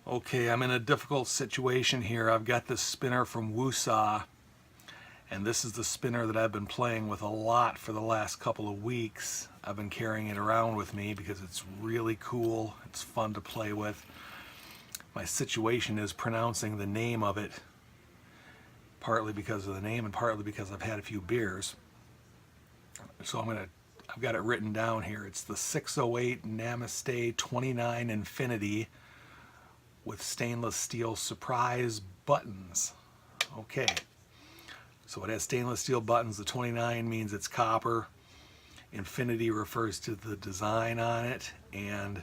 Okay, I'm in a difficult situation here. I've got this spinner from WooSah, and this is the spinner that I've been playing with a lot for the last couple of weeks. I've been carrying it around with me because it's really cool. It's fun to play with. My situation is pronouncing the name of it, partly because of the name and partly because I've had a few beers. So I've got it written down here. It's the 608 Namiste 29 Infinity with stainless steel surprise buttons. Okay, so it has stainless steel buttons. The 29 means it's copper. Infinity refers to the design on it, and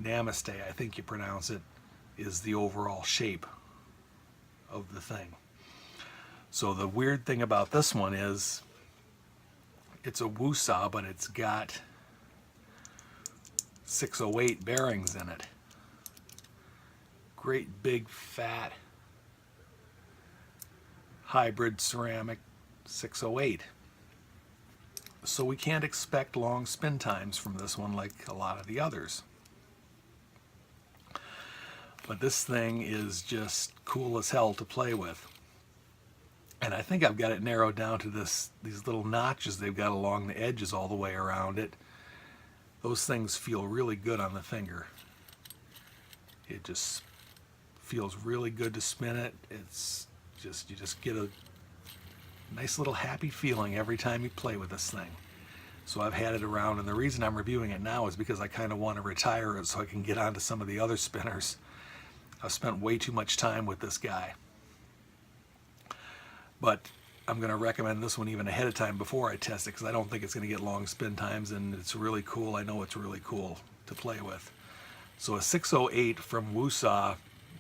Namiste, I think you pronounce it, is the overall shape of the thing. So the weird thing about this one is it's a WooSah, but it's got 608 bearings in it. Great big fat hybrid ceramic 608. So we can't expect long spin times from this one like a lot of the others. But this thing is just cool as hell to play with. And I think I've got it narrowed down to these little notches they've got along the edges all the way around it. Those things feel really good on the finger. It just feels really good to spin it. It's just, you just get a nice little happy feeling every time you play with this thing. So I've had it around, and the reason I'm reviewing it now is because I kind of want to retire it so I can get onto some of the other spinners. I've spent way too much time with this guy. But I'm going to recommend this one even ahead of time before I test it, because I don't think it's going to get long spin times, and it's really cool. I know it's really cool to play with. So a 608 from WooSah,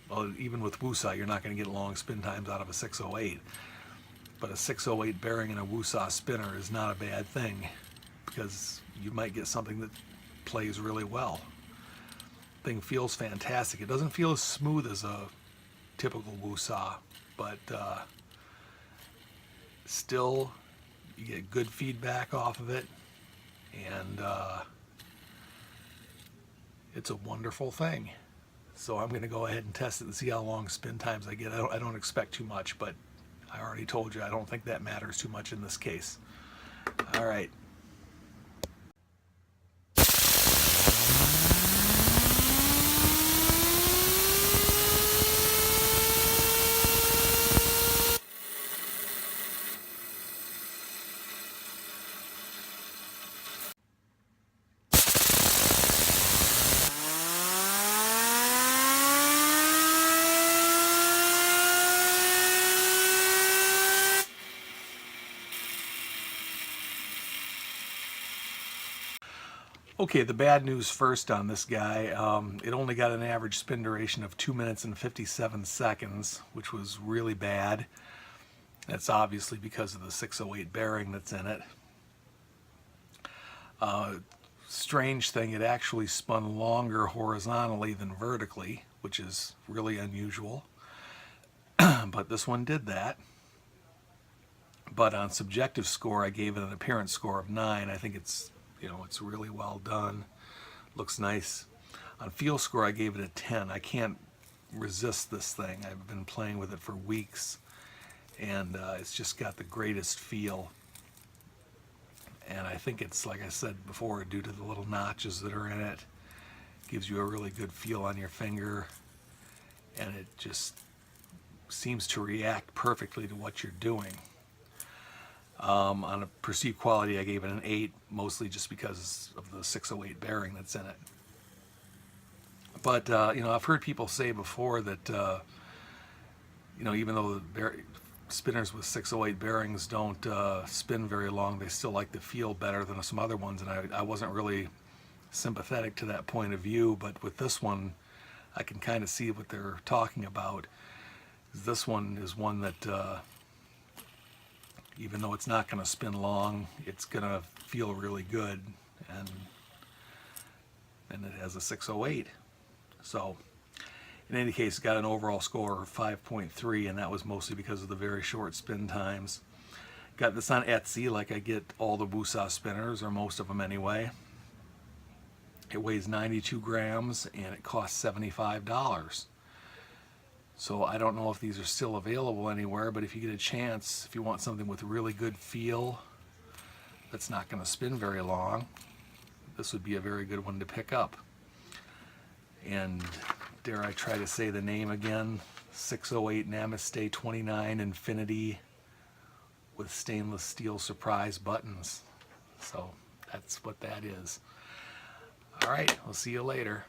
well, even with WooSah, you're not going to get long spin times out of a 608. But a 608 bearing in a WooSah spinner is not a bad thing, because you might get something that plays really well. Thing feels fantastic. It doesn't feel as smooth as a typical WooSah, but still you get good feedback off of it, and it's a wonderful thing. So I'm going to go ahead and test it and see how long spin times I get. I don't expect too much, but I already told you I don't think that matters too much in this case. All right. Okay, the bad news first on this guy. It only got an average spin duration of 2 minutes and 57 seconds, which was really bad. That's obviously because of the 608 bearing that's in it. Strange thing, it actually spun longer horizontally than vertically, which is really unusual. But this one did that. But on subjective score, I gave it an appearance score of 9. I think it's really well done. Looks nice. On feel score, I gave it a 10. I can't resist this thing. I've been playing with it for weeks, and it's just got the greatest feel. And I think it's, like I said before, due to the little notches that are in it, gives you a really good feel on your finger, and it just seems to react perfectly to what you're doing. On a perceived quality, I gave it an 8, mostly just because of the 608 bearing that's in it. But I've heard people say before that even though the spinners with 608 bearings don't spin very long, they still like the feel better than some other ones, and I wasn't really sympathetic to that point of view. But with this one, I can kind of see what they're talking about. This one is one that even though it's not going to spin long, it's going to feel really good, and it has a 608. So in any case, it got an overall score of 5.3, and that was mostly because of the very short spin times. Got this on Etsy, like I get all the WooSah spinners, or most of them anyway. It weighs 92 grams and it costs $75. So I don't know if these are still available anywhere, but if you get a chance, if you want something with really good feel that's not going to spin very long, this would be a very good one to pick up. And dare I try to say the name again, 608 Namiste 29 Infinity with stainless steel surprise buttons. So that's what that is. All right, we'll see you later.